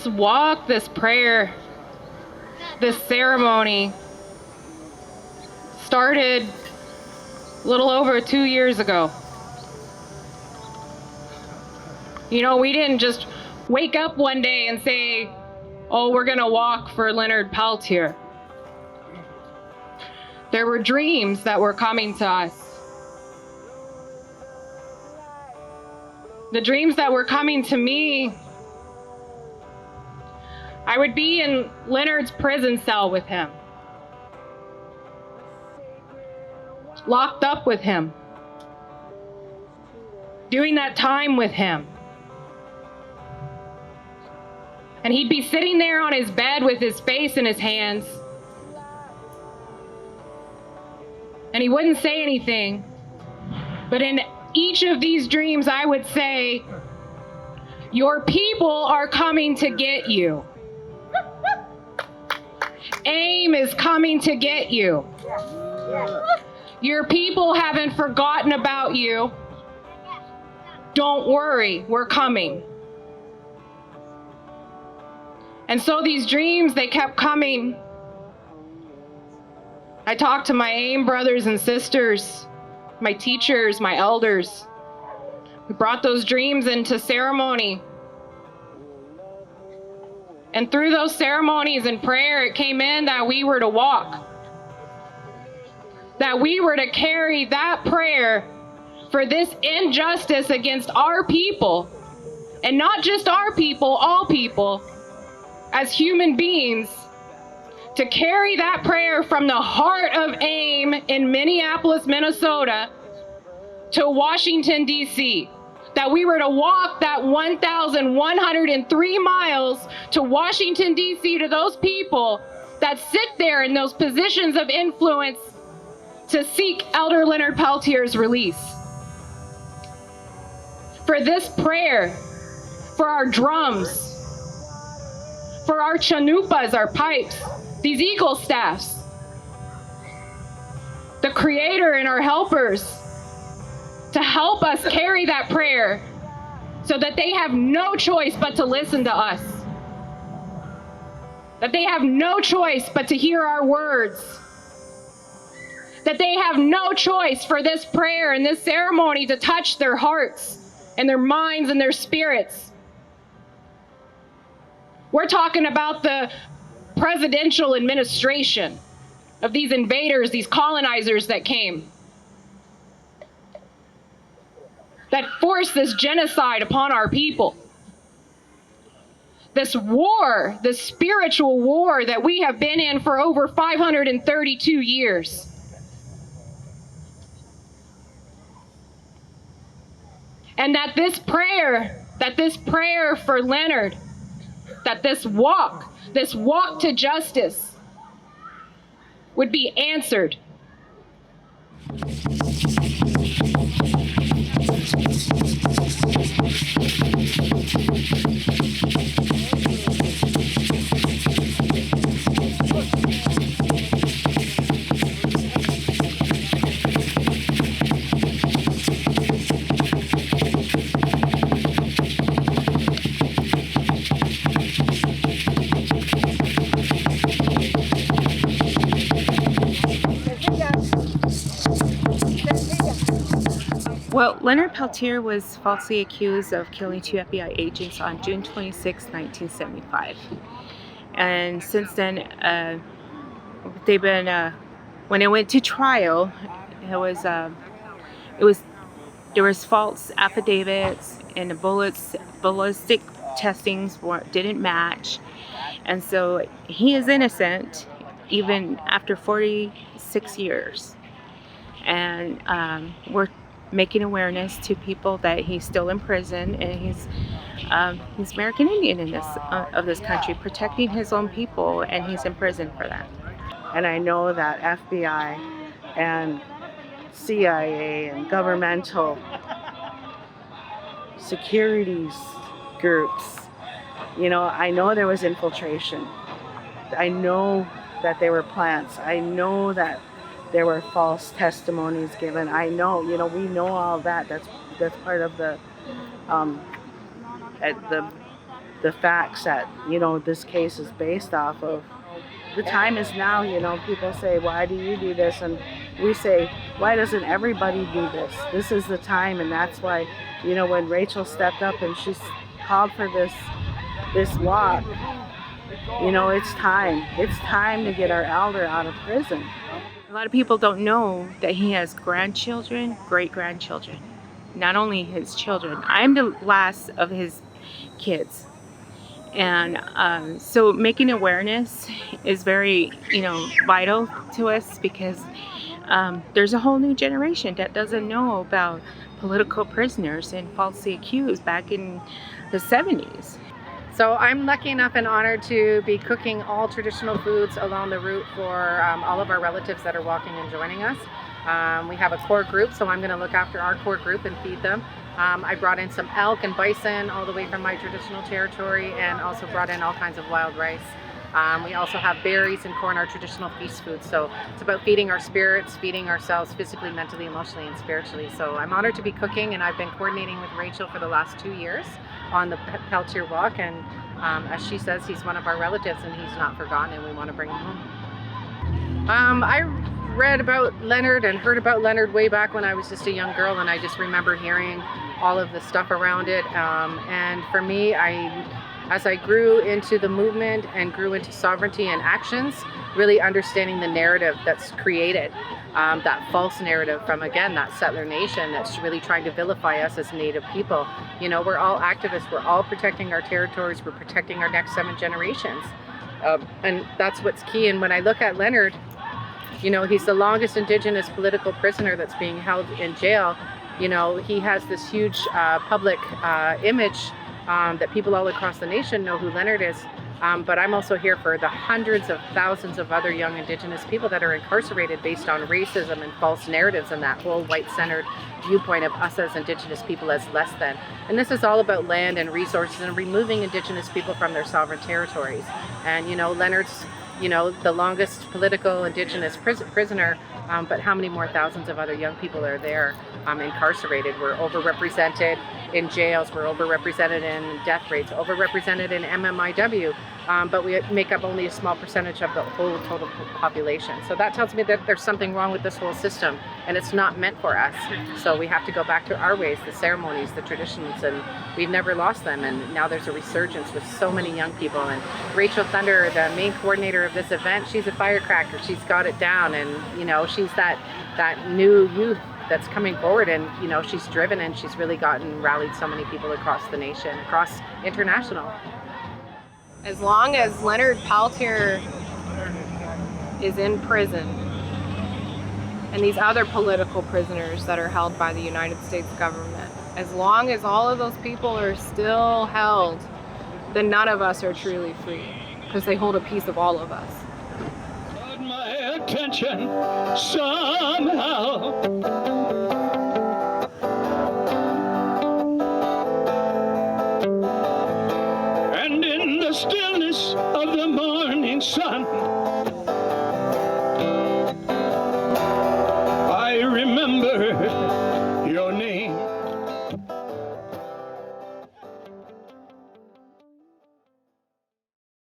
This walk, this prayer, this ceremony started a little over 2 years ago. You know, we didn't just wake up one day and say, oh, we're gonna walk for Leonard Peltier. There were dreams that were coming to us. The dreams that were coming to me, I would be in Leonard's prison cell with him, locked up with him, doing that time with him. And he'd be sitting there on his bed with his face in his hands, and he wouldn't say anything. But in each of these dreams, I would say, your people are coming to get you. AIM is coming to get you. Your people haven't forgotten about you. Don't worry, we're coming. And so these dreams, they kept coming. I talked to my AIM brothers and sisters, my teachers, my elders. We brought those dreams into ceremony. And through those ceremonies and prayer, it came in that we were to walk, that we were to carry that prayer for this injustice against our people, and not just our people, all people, as human beings, to carry that prayer from the heart of AIM in Minneapolis, Minnesota, to Washington, D.C., that we were to walk that 1,103 miles to Washington, D.C., to those people that sit there in those positions of influence to seek Elder Leonard Peltier's release. For this prayer, for our drums, for our chanupas, our pipes, these eagle staffs, the Creator and our helpers, to help us carry that prayer so that they have no choice but to listen to us, that they have no choice but to hear our words, that they have no choice for this prayer and this ceremony to touch their hearts and their minds and their spirits. We're talking about the presidential administration of these invaders, these colonizers that came, that forced this genocide upon our people. This war, this spiritual war that we have been in for over 532 years. And that this prayer for Leonard, that this walk to justice would be answered. Well, Leonard Peltier was falsely accused of killing 2 FBI agents on June 26, 1975. And since then, they've been, when it went to trial, there was false affidavits, and the ballistic testings didn't match. And so he is innocent even after 46 years. And we're making awareness to people that he's still in prison, and he's American Indian in this country, protecting his own people, and he's in prison for that. And I know that FBI and CIA and governmental securities groups, I know there was infiltration. I know that there were plants. I know that there were false testimonies given. I know, we know all that. That's part of the the facts that, you know, this case is based off of. The time is now, you know. People say, why do you do this? And we say, why doesn't everybody do this? This is the time. And that's why, you know, when Rachel stepped up and she called for this walk, you know, it's time. It's time to get our elder out of prison. A lot of people don't know that he has grandchildren, great-grandchildren, not only his children. I'm the last of his kids. And so making awareness is very, you know, vital to us, because there's a whole new generation that doesn't know about political prisoners and falsely accused back in the 70s. So I'm lucky enough and honored to be cooking all traditional foods along the route for all of our relatives that are walking and joining us. We have a core group, so I'm going to look after our core group and feed them. I brought in some elk and bison all the way from my traditional territory, and also brought in all kinds of wild rice. We also have berries and corn, our traditional feast food. So it's about feeding our spirits, feeding ourselves physically, mentally, emotionally, and spiritually. So I'm honored to be cooking, and I've been coordinating with Rachel for the last 2 years on the Peltier Walk. And as she says, he's one of our relatives and he's not forgotten, and we want to bring him home. I read about Leonard and heard about Leonard way back when I was just a young girl, and I just remember hearing all of the stuff around it. And for me, as I grew into the movement and grew into sovereignty and actions, really understanding the narrative that's created, that false narrative from, again, that settler nation that's really trying to vilify us as Native people. You know, we're all activists, we're all protecting our territories, we're protecting our next 7 generations. And that's what's key. And when I look at Leonard, you know, he's the longest Indigenous political prisoner that's being held in jail. You know, he has this huge public image that people all across the nation know who Leonard is. But I'm also here for the hundreds of thousands of other young Indigenous people that are incarcerated based on racism and false narratives and that whole white-centered viewpoint of us as Indigenous people as less than. And this is all about land and resources and removing Indigenous people from their sovereign territories. And, you know, Leonard's, you know, the longest political Indigenous prisoner, but how many more thousands of other young people are there incarcerated? We're overrepresented in jails, we're overrepresented in death rates, overrepresented in MMIW, but we make up only a small percentage of the whole total population. So that tells me that there's something wrong with this whole system, and it's not meant for us. So we have to go back to our ways, the ceremonies, the traditions, and we've never lost them. And now there's a resurgence with so many young people. And Rachel Thunder, the main coordinator of this event, she's a firecracker. She's got it down, and you know, she's that new youth that's coming forward, and you know, she's driven, and she's really rallied so many people across the nation, across international. As long as Leonard Peltier is in prison, and these other political prisoners that are held by the United States government, as long as all of those people are still held, then none of us are truly free, because they hold a piece of all of us. My attention somehow. And in the stillness of the morning sun, I remember your name.